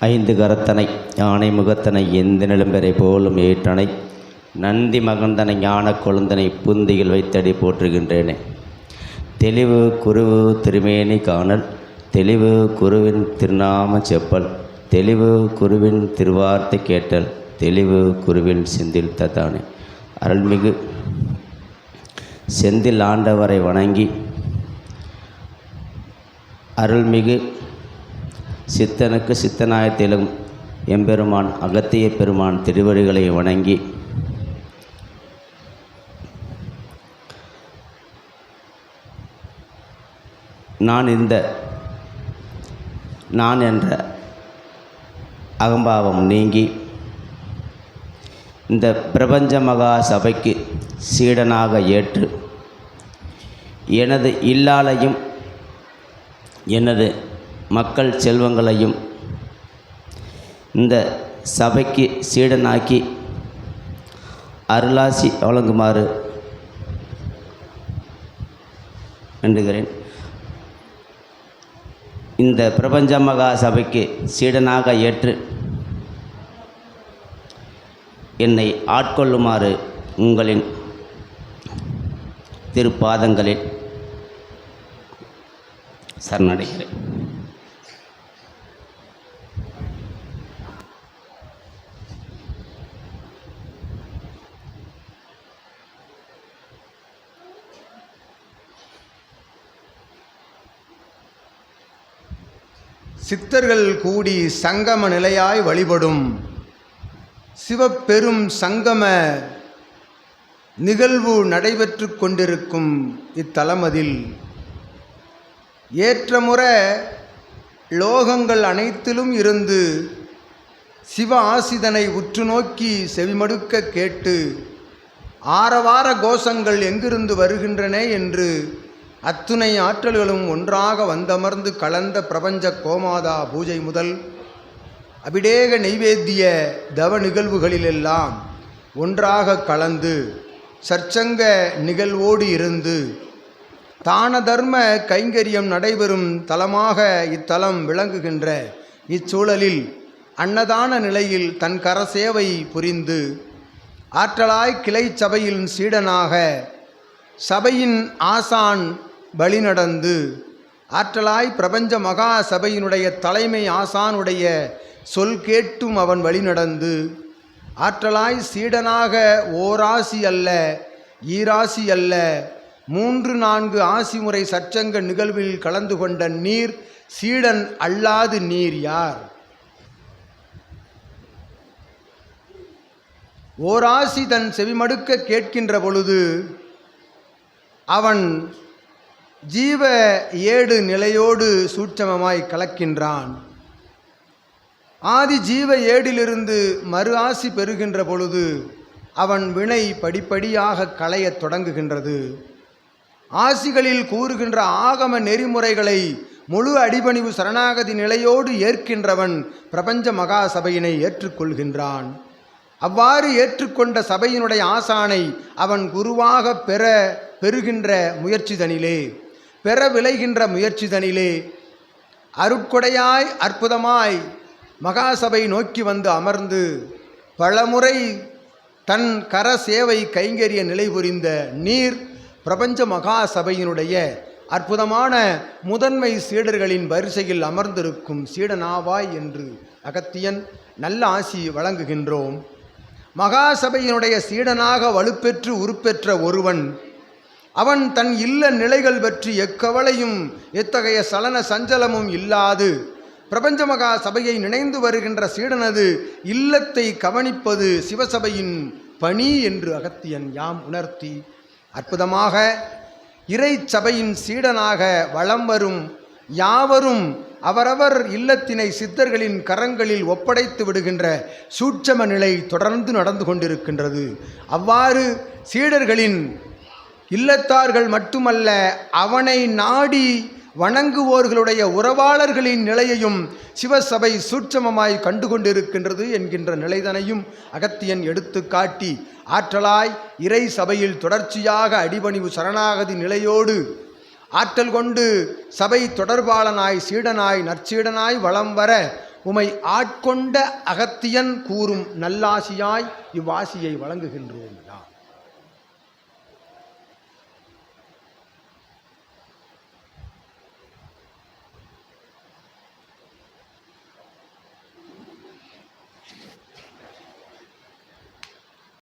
ஐந்து கரத்தனை யானை முகத்தனை எந்த நிலம்பெறை போலும் ஏற்றனை நந்தி மகந்தனை ஞான கொழுந்தனை புந்தியில் வைத்தடி போற்றுகின்றேனே. தெளிவு குருவு திருமேனி காணல், தெளிவு குருவின் திருநாம செப்பல், தெளிவு குருவின் திருவார்த்தை கேட்டல், தெளிவு குருவின் செந்தில் தத்தானே. அருள்மிகு செந்தில் ஆண்டவரை வணங்கி அருள்மிகு சித்தனுக்கு சித்தனாயத்திலும் எம்பெருமான் அகத்திய பெருமான் திருவடிகளை வணங்கி நான் என்ற அகம்பாவம் நீங்கி இந்த பிரபஞ்ச மகா சபைக்கு சீடனாக ஏற்று எனது இல்லாளையும் எனது மக்கள் செல்வங்களையும் இந்த சபைக்கு சீடனாக்கி அருளாசி வழங்குமாறு வேண்டுகிறேன். இந்த பிரபஞ்ச மகா சபைக்கு சீடனாக ஏற்று என்னை ஆட்கொள்ளுமாறு உங்களின் திருப்பாதங்களில் சரணடைகிறேன். சித்தர்கள் கூடி சங்கம நிலையாய் வழிபடும் சிவப்பெரும் சங்கம நிகழ்வு நடைபெற்று கொண்டிருக்கும் இத்தலமதில் ஏற்றமுற லோகங்கள் அனைத்திலும் இருந்து சிவ ஆசிதனை உற்று நோக்கி செவிமடுக்க கேட்டு ஆரவார கோஷங்கள் எங்கிருந்து வருகின்றன என்று அத்துணை ஆற்றல்களும் ஒன்றாக வந்தமர்ந்து கலந்த பிரபஞ்ச கோமாதா பூஜை முதல் அபிடேக நெய்வேத்திய தவ நிகழ்வுகளிலெல்லாம் ஒன்றாக கலந்து சற்சங்க நிகழ்வோடு இருந்து தான தர்ம கைங்கரியம் நடைபெறும் தலமாக இத்தலம் விளங்குகின்ற இச்சூழலில் அன்னதான நிலையில் தன் கரசேவை புரிந்து ஆற்றலாய் கிளை சபையின் சீடனாக சபையின் ஆசான் வழிநடந்து ஆற்றலாய் பிரபஞ்ச மகா சபையினுடைய தலைமை ஆசானுடைய சொல் கேட்டும் அவன் வழிநடந்து ஆற்றலாய் சீடனாக ஓராசி அல்ல ஈராசி அல்ல 3-4 ஆசி முறை சற்சங்க நிகழ்வில் கலந்து கொண்ட நீர் சீடன் அல்லாது நீர் யார்? ஓராசி தன் செவிமடுக்க கேட்கின்ற பொழுது அவன் ஜீவ ஏடு நிலையோடு சூட்சமமாய் கலக்கின்றான். ஆதி ஜீவ ஏடிலிருந்து மறு ஆசி பெறுகின்ற பொழுது அவன் வினை படிப்படியாக களையத் தொடங்குகின்றது. ஆசிகளில் கூறுகின்ற ஆகம நெறிமுறைகளை முழு அடிபணிவு சரணாகதி நிலையோடு ஏற்கின்றவன் பிரபஞ்ச மகா சபையினை ஏற்றுக்கொள்கின்றான். அவ்வாறு ஏற்றுக்கொண்ட சபையினுடைய ஆசானை அவன் குருவாக பெறுகின்ற முயற்சிதனிலே பெற விளைகின்ற முயற்சிதனிலே அருட்கொடையாய் அற்புதமாய் மகாசபை நோக்கி வந்து அமர்ந்து பலமுறை தன் கர சேவை கைங்கரிய நிலை புரிந்த நீர் பிரபஞ்ச மகா சபையினுடைய அற்புதமான முதன்மை சீடர்களின் வரிசையில் அமர்ந்திருக்கும் சீடனாவாய் என்று அகத்தியன் நல்ல ஆசி வழங்குகின்றோம். மகாசபையினுடைய சீடனாக வலுப்பெற்று உருப்பெற்ற ஒருவன் அவன் தன் இல்ல நிலைகள் பற்றி எக்கவலையும் எத்தகைய சலன சஞ்சலமும் இல்லாது பிரபஞ்ச மகா சபையை நினைந்து வருகின்ற சீடனது இல்லத்தை கவனிப்பது சிவசபையின் பணி என்று அகத்தியன் யாம் உணர்த்தி அற்புதமாக இறை சபையின் சீடனாக வலம் வரும் யாவரும் அவரவர் இல்லத்தினை சித்தர்களின் கரங்களில் ஒப்படைத்து விடுகின்ற சூட்சம நிலை தொடர்ந்து நடந்து கொண்டிருக்கின்றது. அவ்வாறு சீடர்களின் இல்லத்தார்கள் மட்டுமல்ல அவனை நாடி வணங்குவோர்களுடைய உறவாளர்களின் நிலையையும் சிவசபை சூட்சமமாய் கண்டுகொண்டிருக்கின்றது என்கின்ற நிலைதனையும் அகத்தியன் எடுத்து காட்டி ஆற்றலாய் இறை சபையில் தொடர்ச்சியாக அடிபணிவு சரணாகதி நிலையோடு ஆற்றல் கொண்டு சபை தொடர்பாளனாய் சீடனாய் நற்சீடனாய் வலம் வர உமை ஆட்கொண்ட அகத்தியன் கூறும் நல்லாசியாய் இவ்வாசியை வழங்குகின்றோம்.